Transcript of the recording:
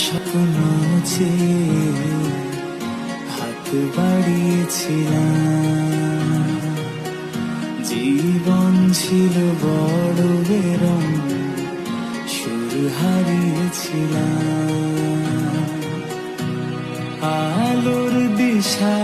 স্বপ্ন চেয়ে হাত বাড়িয়েছিলাম। জীবন ছিল বড় বেরম, সুর হারিয়েছিলাম। আলোর দিশা